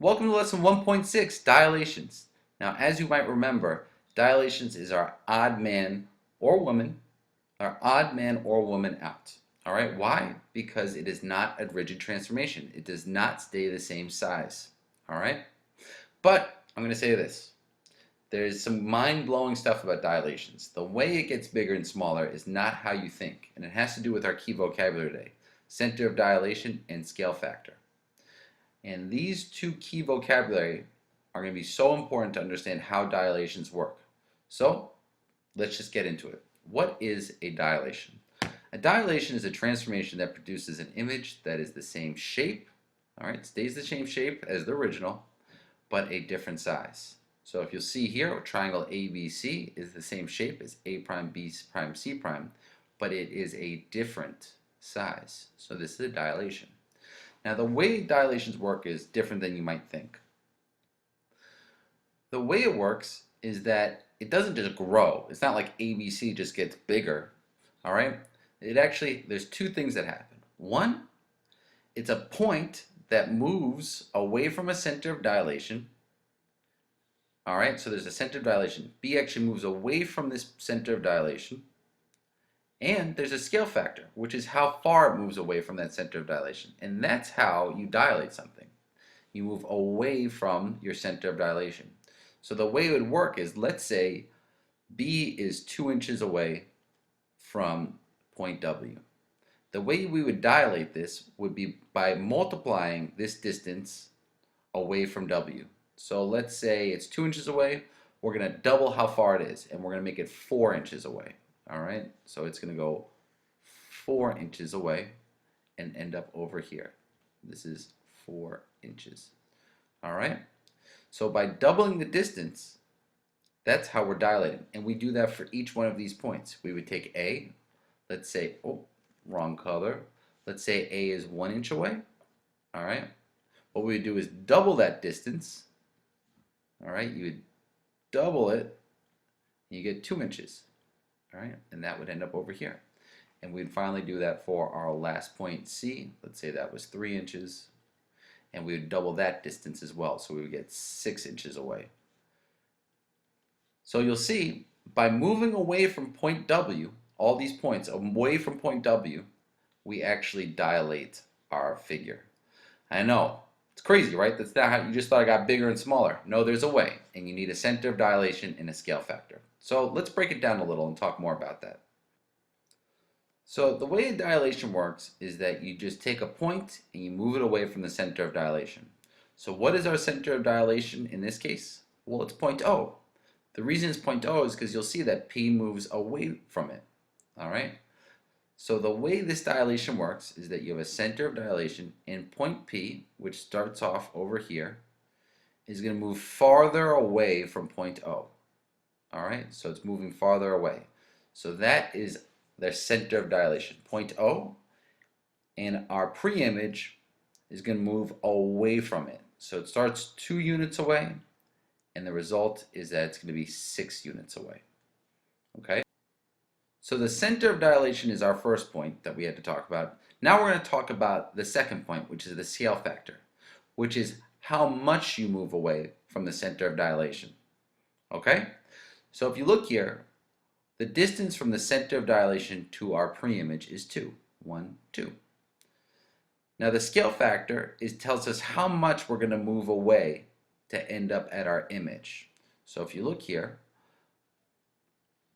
Welcome to lesson 1.6, Dilations. Now, as you might remember, dilations is our odd man or woman out. All right, why? Because it is not a rigid transformation. It does not stay the same size. All right, but I'm going to say this. There's some mind-blowing stuff about dilations. The way it gets bigger and smaller is not how you think, and it has to do with our key vocabulary today: center of dilation and scale factor. And these two key vocabulary are going to be so important to understand how dilations work. So let's just get into it. What is a dilation? A dilation is a transformation that produces an image that is the same shape, all right, stays the same shape as the original, but a different size. So if you'll see here, triangle ABC is the same shape as A prime, B prime, C prime, but it is a different size. So this is a dilation. Now, the way dilations work is different than you might think. The way it works is that it doesn't just grow. It's not like ABC just gets bigger, all right? It actually, there's two things that happen. One, it's a point that moves away from a center of dilation, all right? So there's a center of dilation. B actually moves away from this center of dilation. And there's a scale factor, which is how far it moves away from that center of dilation. And that's how you dilate something. You move away from your center of dilation. So the way it would work is, let's say B is 2 inches away from point W. The way we would dilate this would be by multiplying this distance away from W. So let's say it's 2 inches away. We're going to double how far it is, and we're going to make it 4 inches away. All right, so it's going to go 4 inches away and end up over here. This is 4 inches. All right, so by doubling the distance, that's how we're dilating. And we do that for each one of these points. We would take A, let's say, oh, wrong color. Let's say A is 1 inch away. All right, what we would do is double that distance. All right, you would double it, and you get 2 inches. All right, and that would end up over here. And we'd finally do that for our last point C. Let's say that was 3 inches. And we would double that distance as well. So we would get 6 inches away. So you'll see, by moving away from point W, all these points away from point W, we actually dilate our figure. I know, it's crazy, right? That's not how you just thought it got bigger and smaller. No, there's a way, and you need a center of dilation and a scale factor. So let's break it down a little and talk more about that. So the way a dilation works is that you just take a point and you move it away from the center of dilation. So what is our center of dilation in this case? Well, it's point O. The reason it's point O is because you'll see that P moves away from it. All right? So the way this dilation works is that you have a center of dilation, and point P, which starts off over here, is going to move farther away from point O. All right, so it's moving farther away. So that is their center of dilation, point O, and our pre-image is going to move away from it. So it starts 2 units away, and the result is that it's going to be 6 units away. Okay? So the center of dilation is our first point that we had to talk about. Now we're going to talk about the second point, which is the scale factor, which is how much you move away from the center of dilation. Okay? So if you look here, the distance from the center of dilation to our pre-image is 2. 1, 2. Now the scale factor tells us how much we're going to move away to end up at our image. So if you look here,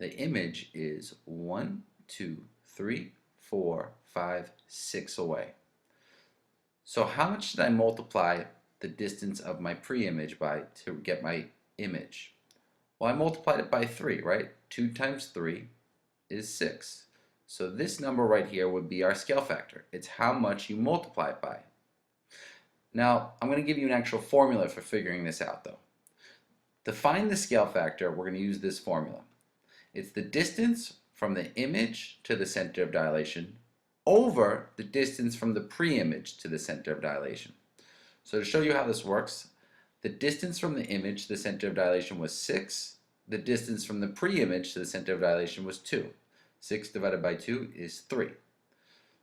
the image is 1, 2, 3, 4, 5, 6 away. So how much should I multiply the distance of my pre-image by to get my image? Well, I multiplied it by 3, right? 2 times 3 is 6. So this number right here would be our scale factor. It's how much you multiply it by. Now, I'm going to give you an actual formula for figuring this out, though. To find the scale factor, we're going to use this formula. It's the distance from the image to the center of dilation over the distance from the pre-image to the center of dilation. So to show you how this works, the distance from the image to the center of dilation was 6. The distance from the pre-image to the center of dilation was 2. 6 divided by 2 is 3.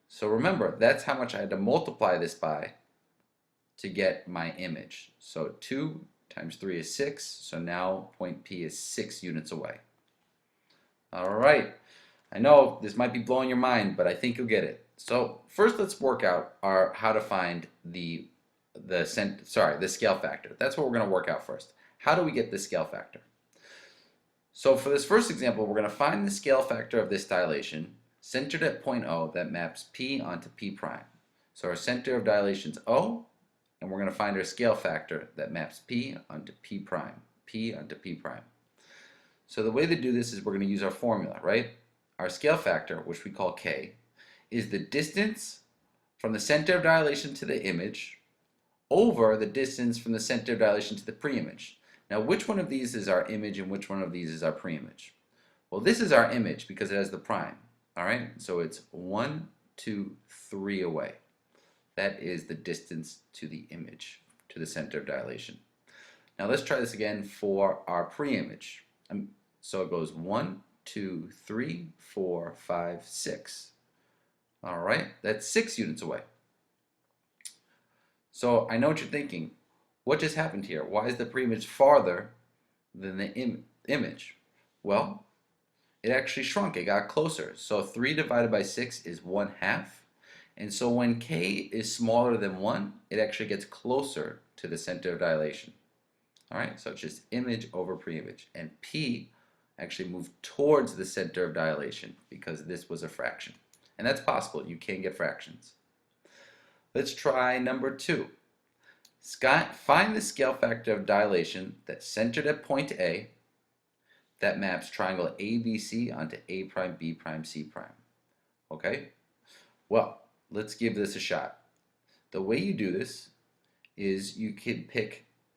So remember, that's how much I had to multiply this by to get my image. So 2 times 3 is 6, so now point P is 6 units away. All right, I know this might be blowing your mind, but I think you'll get it. So first let's work out how to find the scale factor. That's what we're going to work out first. How do we get the scale factor? So for this first example, we're going to find the scale factor of this dilation centered at point O that maps P onto P prime. So our center of dilation is O, and we're going to find our scale factor that maps P onto P prime, P onto P prime. So the way to do this is we're going to use our formula, right? Our scale factor, which we call K, is the distance from the center of dilation to the image over the distance from the center of dilation to the pre-image. Now, which one of these is our image and which one of these is our pre-image? Well, this is our image because it has the prime. All right, so it's 1, 2, 3 away. That is the distance to the image, to the center of dilation. Now let's try this again for our pre-image. So it goes 1, 2, 3, 4, 5, 6. All right, that's 6 units away. So I know what you're thinking. What just happened here? Why is the pre-image farther than the image? Well, it actually shrunk. It got closer. So 3 divided by 6 is 1/2. And so when K is smaller than 1, it actually gets closer to the center of dilation. All right, so it's just image over pre-image. And P actually moved towards the center of dilation because this was a fraction. And that's possible. You can get fractions. Let's try number 2. Find the scale factor of dilation that's centered at point A that maps triangle ABC onto A prime, B prime, C prime. Okay? Well, let's give this a shot. The way you do this is you can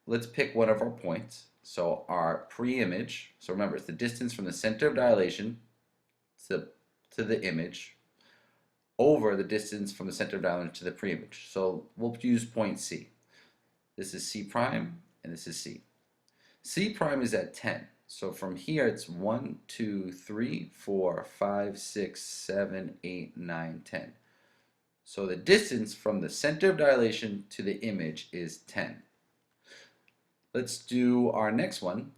let's pick one of our points. So our pre-image, so remember it's the distance from the center of dilation to the image over the distance from the center of dilation to the pre-image. So we'll use point C. This is C prime and this is C. C prime is at 10. So from here it's 1, 2, 3, 4, 5, 6, 7, 8, 9, 10. So the distance from the center of dilation to the image is 10. Let's do our next one,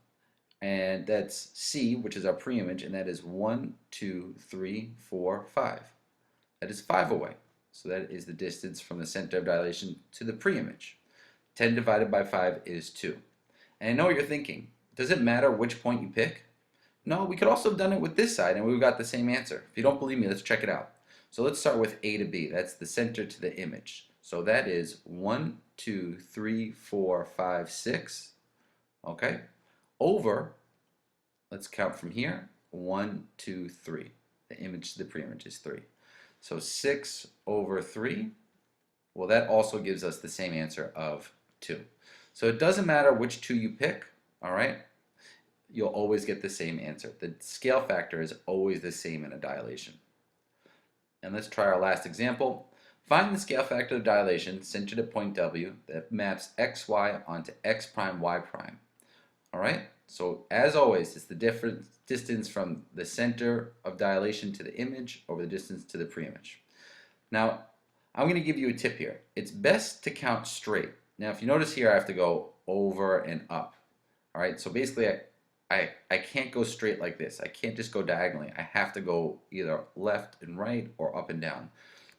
and that's C, which is our pre-image, and that is 1, 2, 3, 4, 5. That is 5 away. So that is the distance from the center of dilation to the pre-image. 10 divided by 5 is 2. And I know what you're thinking. Does it matter which point you pick? No, we could also have done it with this side and we've got the same answer. If you don't believe me, let's check it out. So let's start with A to B. That's the center to the image. So that is 1, 2, 3, 4, 5, 6. Okay. Over, let's count from here. 1, 2, 3. The image to the pre-image is 3. So 6 over 3. Well, that also gives us the same answer of 2. So it doesn't matter which 2 you pick, all right? You'll always get the same answer. The scale factor is always the same in a dilation. And let's try our last example. Find the scale factor of dilation centered at point W that maps xy onto x prime, y prime. All right? So as always, it's the different distance from the center of dilation to the image over the distance to the pre-image. Now, I'm going to give you a tip here. It's best to count straight. Now, if you notice here, I have to go over and up. All right? So basically, I can't go straight like this. I can't just go diagonally. I have to go either left and right or up and down.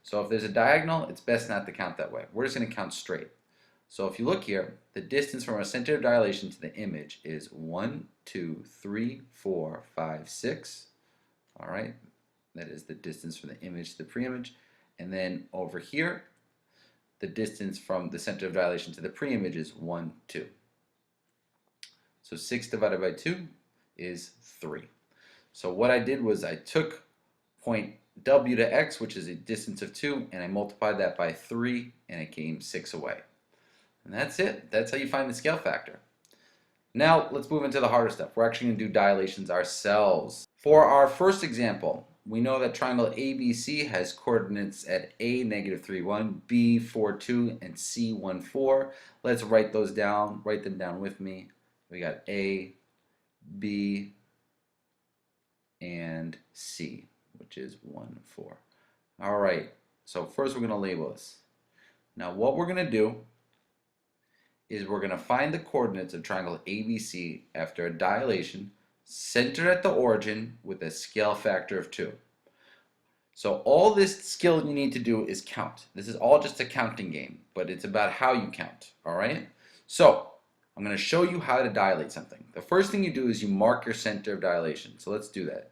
So if there's a diagonal, it's best not to count that way. We're just going to count straight. So if you look here, the distance from our center of dilation to the image is 1, 2, 3, 4, 5, 6. All right, that is the distance from the image to the pre-image. And then over here, the distance from the center of dilation to the pre-image is 1, 2. So 6 divided by 2 is 3. So what I did was I took point W to X, which is a distance of 2, and I multiplied that by 3, and it came 6 away. And that's it. That's how you find the scale factor. Now let's move into the harder stuff. We're actually going to do dilations ourselves. For our first example, we know that triangle ABC has coordinates at A, -3, 1, B, 4, 2, and C, 1, 4. Let's write those down. Write them down with me. We got A, B, and C, which is 1, 4. All right, so first we're going to label this. Now what we're going to do is we're going to find the coordinates of triangle ABC after a dilation centered at the origin with a scale factor of 2. So all this skill you need to do is count. This is all just a counting game, but it's about how you count, all right? So I'm going to show you how to dilate something. The first thing you do is you mark your center of dilation. So let's do that.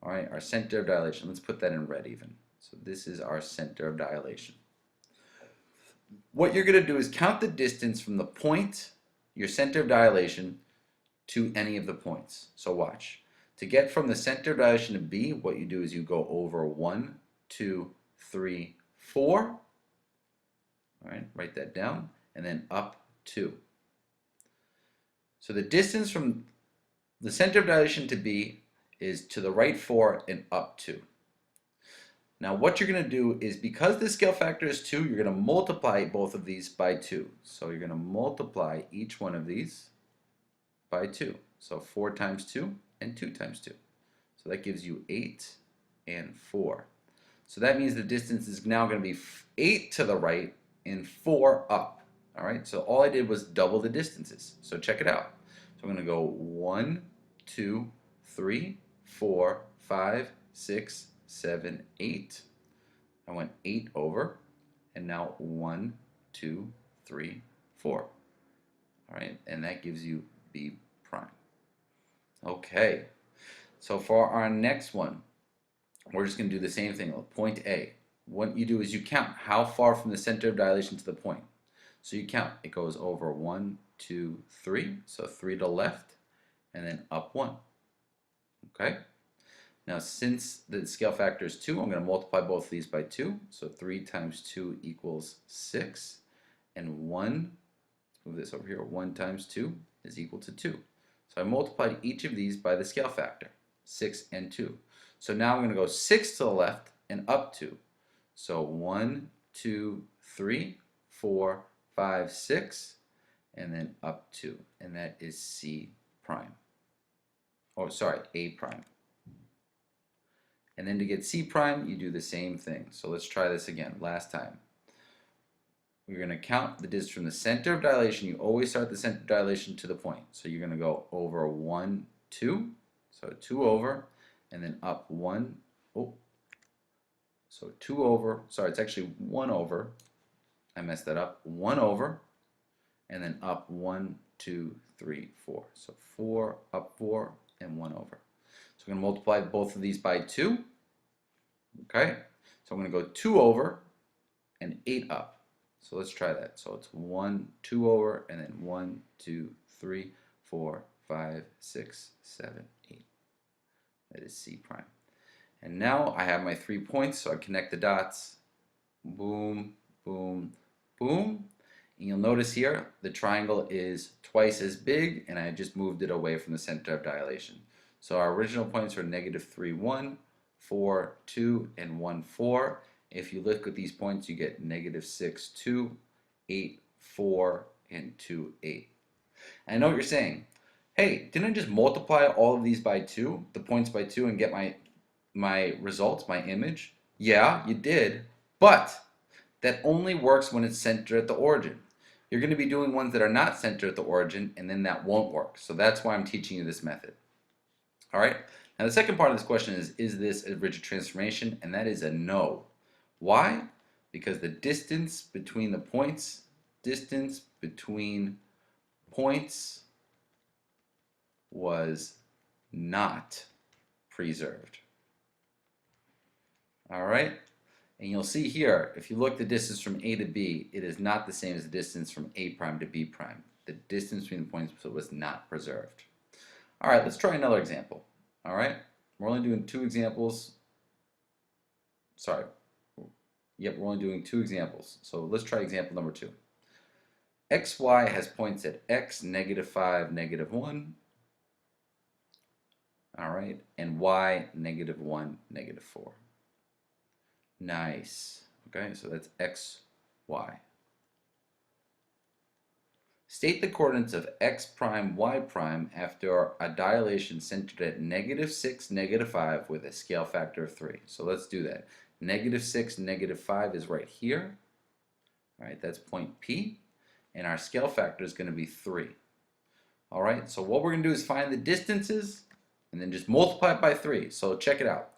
All right, our center of dilation. Let's put that in red even. So this is our center of dilation. What you're going to do is count the distance from the point, your center of dilation, to any of the points. So watch. To get from the center of dilation to B, what you do is you go over 1, 2, 3, 4. All right, write that down, and then up 2. So the distance from the center of dilation to B is to the right 4 and up 2. Now what you're going to do is, because the scale factor is 2, you're going to multiply both of these by 2. So you're going to multiply each one of these by 2. So 4 times 2 and 2 times 2. So that gives you 8 and 4. So that means the distance is now going to be 8 to the right and 4 up. All right, so all I did was double the distances. So check it out. So I'm going to go 1, 2, 3, 4, 5, 6, 7, 8. I went 8 over, and now 1, 2, 3, 4. All right, and that gives you B prime. Okay, so for our next one, we're just going to do the same thing. Point A. What you do is you count how far from the center of dilation to the point. So you count. It goes over 1, 2, 3. So 3 to the left, and then up 1. Okay. Now, since the scale factor is 2, I'm going to multiply both of these by 2. So 3 times 2 equals 6. And 1, let's move this over here, 1 times 2 is equal to 2. So I multiplied each of these by the scale factor, 6 and 2. So now I'm going to go 6 to the left and up 2. So 1, 2, 3, 4, 5, 6, and then up 2. And that is C prime. Oh, sorry, A prime. And then to get C prime, you do the same thing. So let's try this again, last time. We're going to count the distance from the center of dilation. You always start the center of dilation to the point. So you're going to go over 1, 2. So 2 over, and then up 1. Oh, so 2 over. Sorry, it's actually 1 over. I messed that up. 1 over, and then up 1, 2, 3, 4. So 4, up 4, and 1 over. So I'm going to multiply both of these by 2. Okay, so I'm going to go 2 over and 8 up. So let's try that. So it's 1, 2 over, and then 1, 2, 3, 4, 5, 6, 7, 8. That is C prime. And now I have my 3 points, so I connect the dots. Boom, boom, boom. And you'll notice here the triangle is twice as big, and I just moved it away from the center of dilation. So our original points are -3, 1, 4, 2, and 1, 4. If you look at these points, you get -6, 2, 8, 4, and 2, 8. And I know what you're saying. Hey, didn't I just multiply all of these by 2, the points by 2, and get my results, my image? Yeah, you did, but that only works when it's centered at the origin. You're going to be doing ones that are not centered at the origin, and then that won't work. So that's why I'm teaching you this method. All right, now the second part of this question is this a rigid transformation? And that is a no. Why? Because the distance between the points, was not preserved. All right, and you'll see here, if you look the distance from A to B, it is not the same as the distance from A prime to B prime. The distance between the points was not preserved. All right, let's try another example. All right, we're only doing 2 examples. Sorry. Yep, we're only doing 2 examples. So let's try example number 2. XY has points at x, -5, -1. All right, and y, -1, -4. Nice. Okay, so that's x, y. State the coordinates of x prime, y prime after a dilation centered at -6, -5 with a scale factor of 3. So let's do that. -6, -5 is right here. All right, that's point P. and our scale factor is going to be 3. All right, so what we're going to do is find the distances and then just multiply it by 3. So check it out.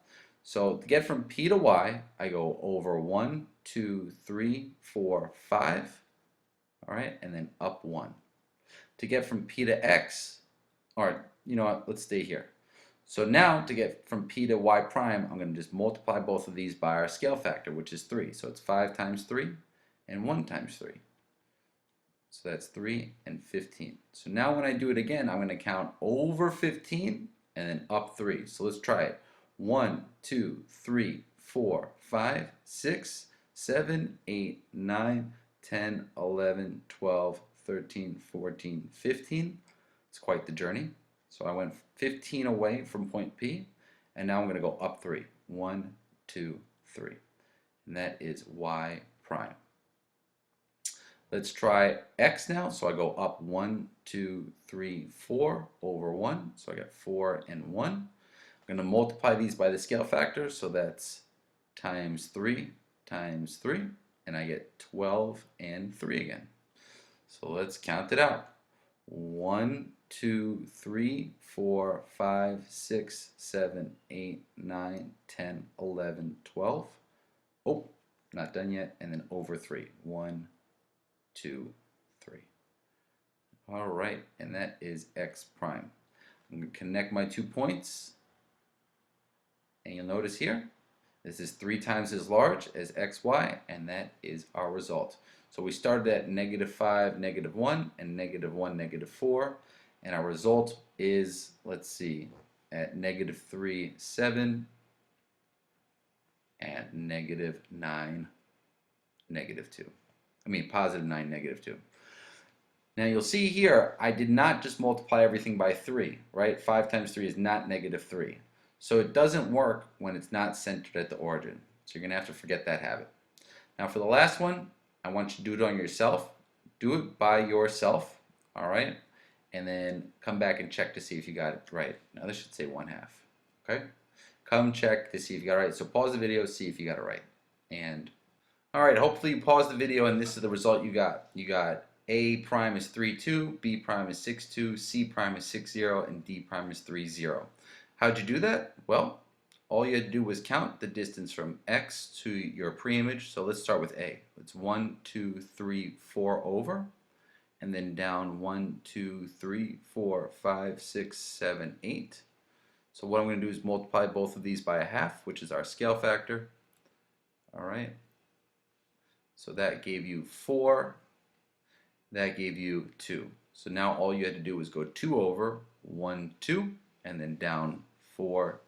So to get from P to Y, I go over 1, 2, 3, 4, 5. All right, and then up 1. To get from P to X, or you know what, let's stay here. So now to get from P to Y prime, I'm going to just multiply both of these by our scale factor, which is 3. So it's 5 times 3 and 1 times 3. So that's 3 and 15. So now when I do it again, I'm going to count over 15 and then up 3. So let's try it. 1, 2, 3, 4, 5, 6, 7, 8, 9, 10, 11, 12, 13, 14, 15. It's quite the journey. So I went 15 away from point P, and now I'm going to go up 3. 1, 2, 3. And that is Y prime. Let's try X now. So I go up 1, 2, 3, 4 over 1. So I got 4 and 1. I'm going to multiply these by the scale factor. So that's times 3 times 3. And I get 12 and 3 again. So let's count it out. 1, 2, 3, 4, 5, 6, 7, 8, 9, 10, 11, 12. Oh, not done yet. And then over 3. 1, 2, 3. All right, and that is X prime. I'm going to connect my 2 points. And you'll notice here, this is 3 times as large as XY, and that is our result. So we started at -5, -1, and -1, -4. And our result is, let's see, at -3, 7, and -9, -2. I mean, +9, -2. Now you'll see here, I did not just multiply everything by 3, right? 5 times 3 is not -3. So it doesn't work when it's not centered at the origin. So you're going to have to forget that habit. Now for the last one, I want you to do it on yourself. Do it by yourself, all right? And then come back and check to see if you got it right. Now this should say 1/2, okay? Come check to see if you got it right. So pause the video, see if you got it right. And all right, hopefully you paused the video and this is the result you got. You got A prime is 3, 2, B prime is 6, 2, C prime is 6, 0, and D prime is 3, 0. How'd you do that? Well, all you had to do was count the distance from X to your pre-image. So let's start with A. It's 1, 2, 3, 4 over, and then down 1, 2, 3, 4, 5, 6, 7, 8. So what I'm going to do is multiply both of these by 1/2, which is our scale factor. All right. So that gave you 4. That gave you 2. So now all you had to do was go 2 over, 1, 2, and then down 4,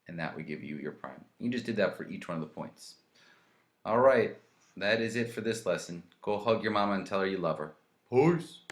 and that would give you your prime. You just did that for each one of the points. All right, that is it for this lesson. Go hug your mama and tell her you love her. Peace.